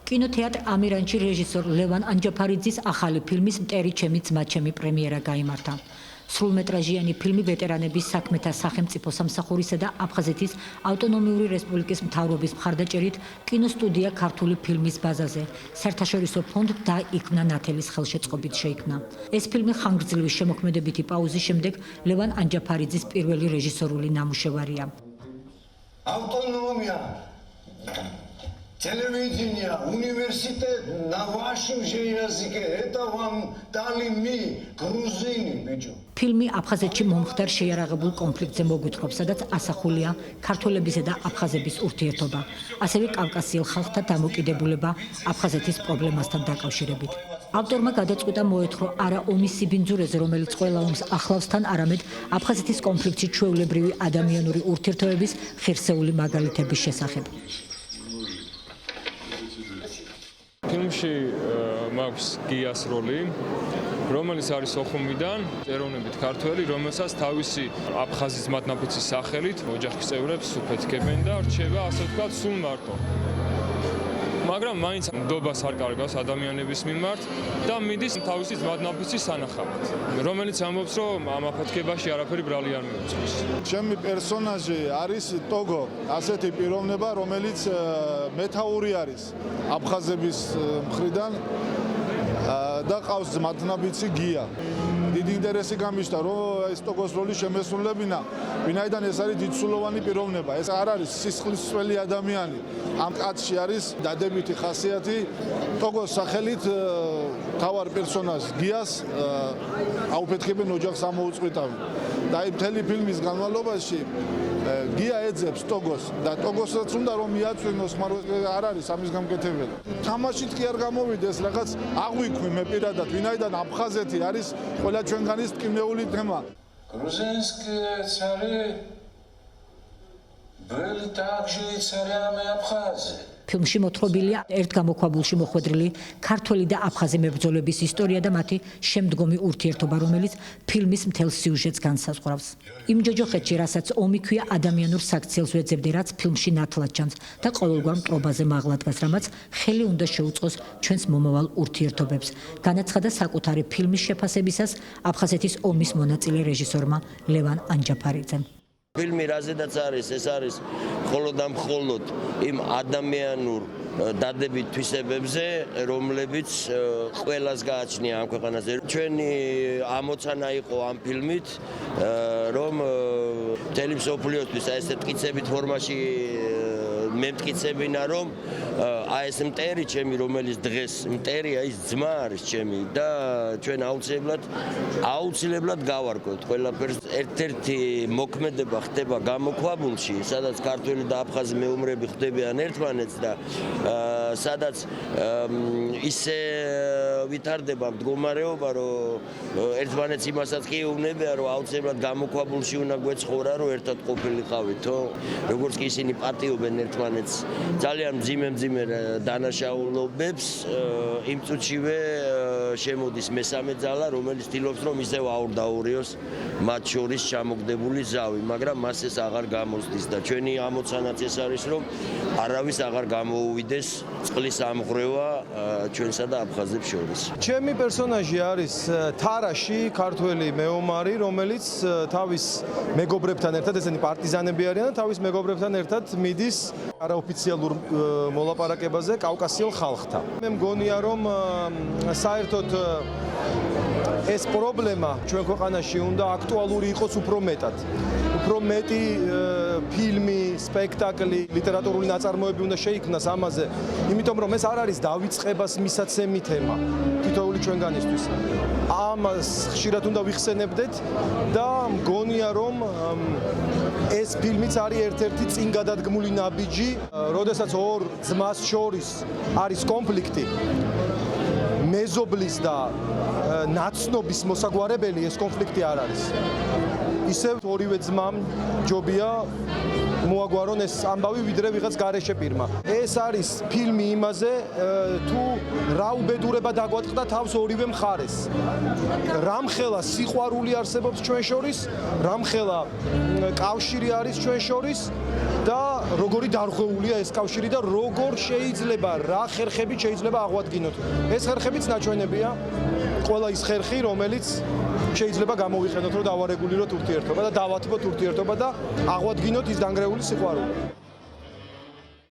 კინოთეატრ ამირანში რეჟისორ ლევან ანჯაფარიძის ახალი ფილმის მტერი ჩემი ძმა ჩემი პრემიერა გაიმართა. სრულმეტრაჟიანი ფილმი ვეტერანების საქმეთა სახელმწიფო სამსახურისა და აფხაზეთის ავტონომიური რესპუბლიკის მთავრობის მხარდაჭერით კინოსტუდია ქართული ფილმის ბაზაზე საერთაშორისო ფონდ და იქნა ნათელის ხელშეწყობით შეიქმნა. ეს ფილმი ხანგრძლივი შემოქმედებითი პაუზის შემდეგ ლევან ანჯაფარიძის პირველი რეჟისორული ნამუშევარია. Autonomia, televiziunea, universitet, na vašim ჟეიაზიკე, это вам дали мы, грузины, ბიჭო. ფილმი აფხაზეთში მომხდარ შეიარაღებულ კონფლიქტზე მოგვითხრობს, სადაც ასახულია ქართველებისა და აფხაზების ურთიერთობა, ასევე კავკასიელ ხალხთა დამოკიდებულება აფხაზეთის პრობლემასთან დაკავშირებით. ავტორმა გადაწყვიტა მოეთხრო არა ომის სიბინძურეზე, რომელიც ყველა ომს ახლავს თან, არამედ აფხაზეთის კონფლიქტში ჩვეულებრივი ადამიანური ურთიერთობების ხირსეული მაგალითების შესახებ. ფილმში მაქვს გიას როლი, რომელიც არის ოხუმიდან, ეროვნებით ქართველი, რომელსაც თავისი აფხაზის მათნაფიცის სახელით ოჯახის წევრებს უფეთქებენ და რჩება, ასე ვთქვათ, სულ მარტო. მაგრამ მაინც ნდობას არ კარგავს ადამიანების მიმართ და მიდის თავისი მათნაფიცის სანახავად, რომელიც ამბობს, რომ ამ აფეთქებაში არაფერი ბრალი არ მიუძღვის. ჩემი პერსონაჟი არის ტოგო, ასეთი პიროვნება, რომელიც მეთაური არის აფხაზების მხრიდან და ყავს მათნაბიცი გია. დიდი ინტერესი გამიშთა, რომ ეს ტოგოს როლი შემესრულებინა, ვინაიდან ეს არის დიდსულოვანი პიროვნება. ეს არ არის სისხლისწველი ადამიანი. ამ კაცში არის დადებითი ხასიათი. ტოგოს სახელით თავარ პერსონაჟს გიას აუფეთქებენ ოჯახს ამოუწყვეტავი. და აი მთელი ფილმის განმავლობაში გია ეძებს ტოგოს და ტოგოსაც უნდა რომ მიაწვინოს, მაგრამ არ არის ამის გამკეთებელი. თამაშით კი არ გამოვიდეს, რაღაც აღვიქვი მე პირადად, ვინაიდან აფხაზეთი არის ყველა ჩვენგანის ტკივნეული თემა. Грузинские цари были также и царями Абхазии. ფილმში მოთხრობილია ერთ გამოქვაბულში მოხვედრილი ქართველი და აფხაზი მებრძოლების ისტორია და მათი შემდგომი ურთიერთობა, რომელიც ფილმის მთელ სიუჟეტს განსაზღვრავს. იმ ჯოჯოხეთში, რასაც ომი ქვია, ადამიანურ საქციელს ვეძებდი, რაც ფილმში ნათლად ჩანს და ყოველგვარ მტრობაზე მაღლა დგას, რამაც ხელი უნდა შეუწყოს ჩვენს მომავალ ურთიერთობებს. განაცხადა საკუთარი ფილმის შეფასებისას აფხაზეთის ომის მონაწილე რეჟისორმა ლევან ანჯაფარიძემ. ფილმი რაზედაც არის, ეს არის მხოლოდ და მხოლოდ იმ ადამიანურ დადებით თვისებებზე, რომლებიც ყველას გააჩნია ამ ქვეყანაზე. ჩვენი ამოცანა იყო ამ ფილმით, რომ მთელი მსოფლიოსთვის ეს მტკიცებით ფორმაში მემტკიცებინა, რომ აი ეს მტერი ჩემი, რომელიც დღეს მტერია, ის ძმა არის ჩემი და ჩვენ აუცილებლად გავარკვევთ ყველაფერს. ერთ-ერთი მოქმედება ხდება გამოქვაბულში, სადაც ქართველი და აფხაზი მეომრები ხვდებიან ერთმანეთს და სადაც ისე ვითარდება მდგომარეობა, რომ ერთმანეთს იმასაც კი ეუბნებიან, რომ აუცილებლად გამოქვაბულში უნდა გვეცხოვრა, რომ ერთად ყოფილიყავითო. როგორც კი ისინი პატიობენ ერთმანეთს ძალიან მძიმე დანაშაულობებს, იმ წუთშივე შემოდის მესამე ძალა, რომელიც ცდილობს, რომ ისევ აურდაურიოს მათ შორის ჩამოგდებული ზავი, მაგრამ მას ეს აღარ გამოსდის და ჩვენი ამოცანაც ეს არის, რომ არავის აღარ გამოუვიდეს წყლის ამღვრევა ჩვენსა და აფხაზებს შორის. ჩემი პერსონაჟი არის თარაში, ქართველი მეომარი, რომელიც თავის მეგობრებთან ერთად, ესენი პარტიზანები არიან და თავის მეგობრებთან ერთად მიდის არაოფიციალურ მოლაპარაკებაზე კავკასიელ ხალხთან. მე მგონია, რომ საერთოდ ეს პრობლემა ჩვენ ქვეყანაში უნდა აქტუალური იყოს უფრო მეტად. უფრო მეტი ფილმი, სპექტაკლი, ლიტერატურული ნაწარმოები უნდა შეიქმნას ამაზე, იმიტომ რომ ეს არ არის დავიწყებას მისაცემი თემა თითოეული ჩვენგანისთვის. ამას ხშირად უნდა ვიხსენებდეთ და მგონია, რომ ეს ფილმიც არის ერთ-ერთი წინ გადადგმული ნაბიჯი, როდესაც ორ ძმას შორის არის კონფლიქტი. მეზობლის და ნაცნობის მოსაგვარებელი ეს კონფლიქტი არ არის. ისევ ორივე ძმამ ჯობია მოაგვარონ ეს ამბავი, ვიდრე ვიღაც გარეშე პირმა. ეს არის ფილმი იმაზე, თუ რა უბედურება დაგვატყდა თავს ორივე მხარეს. რამხელა სიყვარული არსებობს ჩვენ შორის, რამხელა კავშირი არის ჩვენ შორის და როგორი დარღვეულია ეს კავშირი და როგორ შეიძლება რა ხერხებით შეიძლება აღვადგინოთ. ეს ხერხებიც ნაჩვენებია. ყველა ის ხერხი, რომელიც შეიძლება გამოვიყენოთ, რომ დავარეგულიროთ ურთიერთობა და დავათბოთ ურთიერთობა და აღვადგინოთ ის დანგრეული სიყვარული.